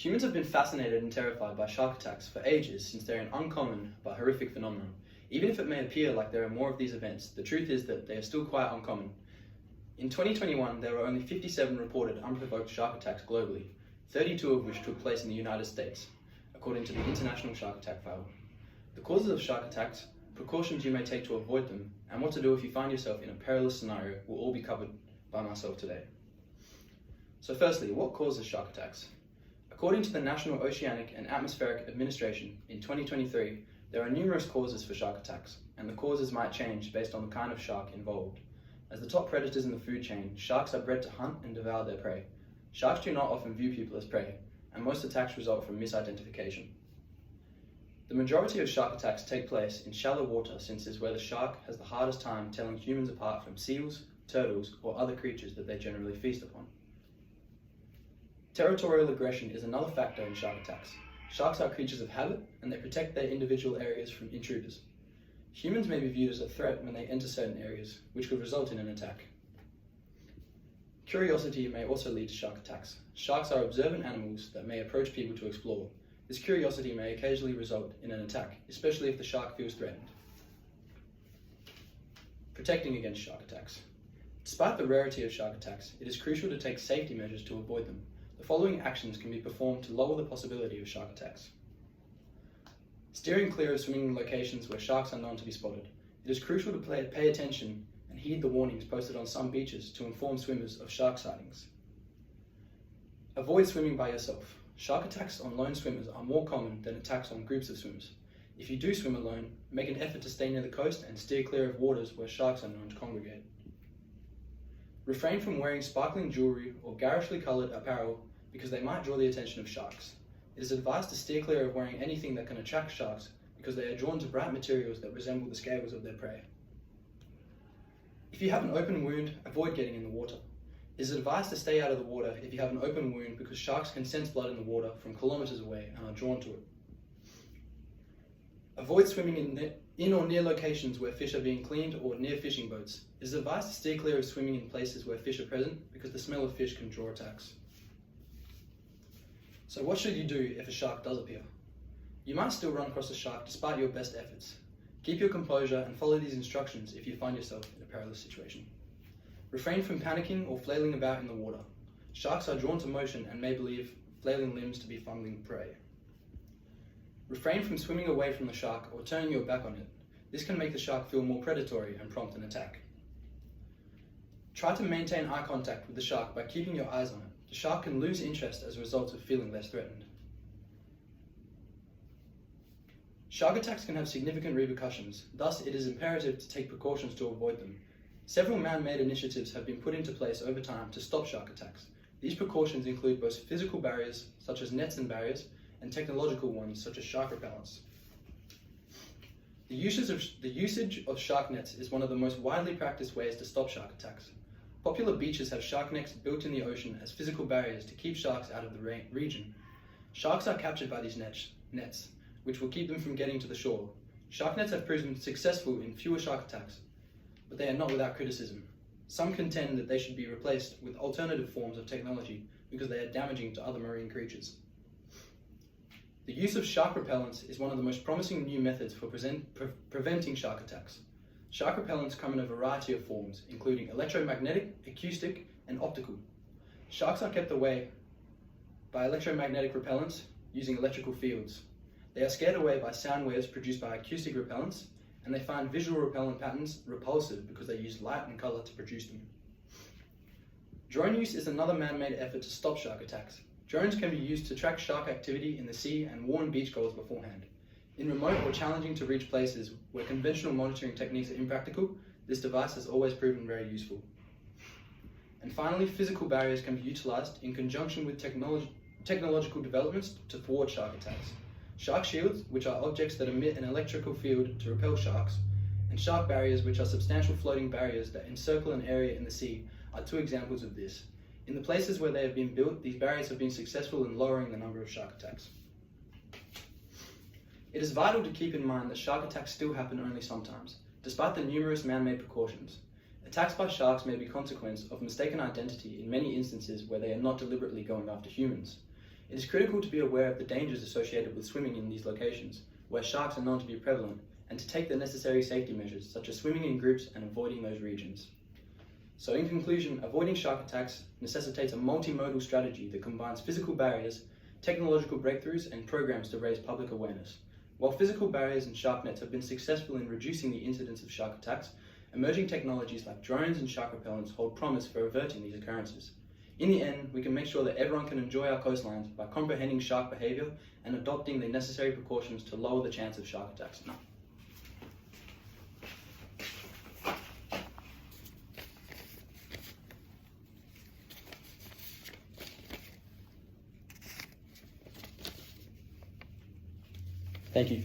Humans have been fascinated and terrified by shark attacks for ages, since they're an uncommon but horrific phenomenon. Even if it may appear like there are more of these events, the truth is that they are still quite uncommon. In 2021, there were only 57 reported unprovoked shark attacks globally, 32 of which took place in the United States, according to the International Shark Attack File. The causes of shark attacks, precautions you may take to avoid them, and what to do if you find yourself in a perilous scenario will all be covered by myself today. So firstly, what causes shark attacks? According to the National Oceanic and Atmospheric Administration, in 2023, there are numerous causes for shark attacks, and the causes might change based on the kind of shark involved. As the top predators in the food chain, sharks are bred to hunt and devour their prey. Sharks do not often view people as prey, and most attacks result from misidentification. The majority of shark attacks take place in shallow water, since it's where the shark has the hardest time telling humans apart from seals, turtles, or other creatures that they generally feast upon. Territorial aggression is another factor in shark attacks. Sharks are creatures of habit, and they protect their individual areas from intruders. Humans may be viewed as a threat when they enter certain areas, which could result in an attack. Curiosity may also lead to shark attacks. Sharks are observant animals that may approach people to explore. This curiosity may occasionally result in an attack, especially if the shark feels threatened. Protecting against shark attacks. Despite the rarity of shark attacks, it is crucial to take safety measures to avoid them. The following actions can be performed to lower the possibility of shark attacks. Steering clear of swimming locations where sharks are known to be spotted. It is crucial to pay attention and heed the warnings posted on some beaches to inform swimmers of shark sightings. Avoid swimming by yourself. Shark attacks on lone swimmers are more common than attacks on groups of swimmers. If you do swim alone, make an effort to stay near the coast and steer clear of waters where sharks are known to congregate. Refrain from wearing sparkling jewelry or garishly coloured apparel because they might draw the attention of sharks. It is advised to steer clear of wearing anything that can attract sharks because they are drawn to bright materials that resemble the scales of their prey. If you have an open wound, avoid getting in the water. It is advised to stay out of the water if you have an open wound because sharks can sense blood in the water from kilometers away and are drawn to it. Avoid swimming in or near locations where fish are being cleaned or near fishing boats. It is advised to steer clear of swimming in places where fish are present because the smell of fish can draw attacks. So what should you do if a shark does appear? You might still run across a shark despite your best efforts. Keep your composure and follow these instructions if you find yourself in a perilous situation. Refrain from panicking or flailing about in the water. Sharks are drawn to motion and may believe flailing limbs to be funneling prey. Refrain from swimming away from the shark or turning your back on it. This can make the shark feel more predatory and prompt an attack. Try to maintain eye contact with the shark by keeping your eyes on it. The shark can lose interest as a result of feeling less threatened. Shark attacks can have significant repercussions, thus it is imperative to take precautions to avoid them. Several man-made initiatives have been put into place over time to stop shark attacks. These precautions include both physical barriers, such as nets and barriers, and technological ones, such as shark repellents. The usage of shark nets is one of the most widely practiced ways to stop shark attacks. Popular beaches have shark nets built in the ocean as physical barriers to keep sharks out of the region. Sharks are captured by these nets, which will keep them from getting to the shore. Shark nets have proven successful in fewer shark attacks, but they are not without criticism. Some contend that they should be replaced with alternative forms of technology because they are damaging to other marine creatures. The use of shark repellents is one of the most promising new methods for preventing shark attacks. Shark repellents come in a variety of forms, including electromagnetic, acoustic, and optical. Sharks are kept away by electromagnetic repellents using electrical fields. They are scared away by sound waves produced by acoustic repellents, and they find visual repellent patterns repulsive because they use light and color to produce them. Drone use is another man-made effort to stop shark attacks. Drones can be used to track shark activity in the sea and warn beachgoers beforehand. In remote or challenging to reach places where conventional monitoring techniques are impractical, this device has always proven very useful. And finally, physical barriers can be utilized in conjunction with technological developments to thwart shark attacks. Shark shields, which are objects that emit an electrical field to repel sharks, and shark barriers, which are substantial floating barriers that encircle an area in the sea, are two examples of this. In the places where they have been built, these barriers have been successful in lowering the number of shark attacks. It is vital to keep in mind that shark attacks still happen only sometimes, despite the numerous man-made precautions. Attacks by sharks may be a consequence of mistaken identity in many instances where they are not deliberately going after humans. It is critical to be aware of the dangers associated with swimming in these locations, where sharks are known to be prevalent, and to take the necessary safety measures, such as swimming in groups and avoiding those regions. So in conclusion, avoiding shark attacks necessitates a multimodal strategy that combines physical barriers, technological breakthroughs, and programs to raise public awareness. While physical barriers and shark nets have been successful in reducing the incidence of shark attacks, emerging technologies like drones and shark repellents hold promise for averting these occurrences. In the end, we can make sure that everyone can enjoy our coastlines by comprehending shark behaviour and adopting the necessary precautions to lower the chance of shark attacks. Thank you.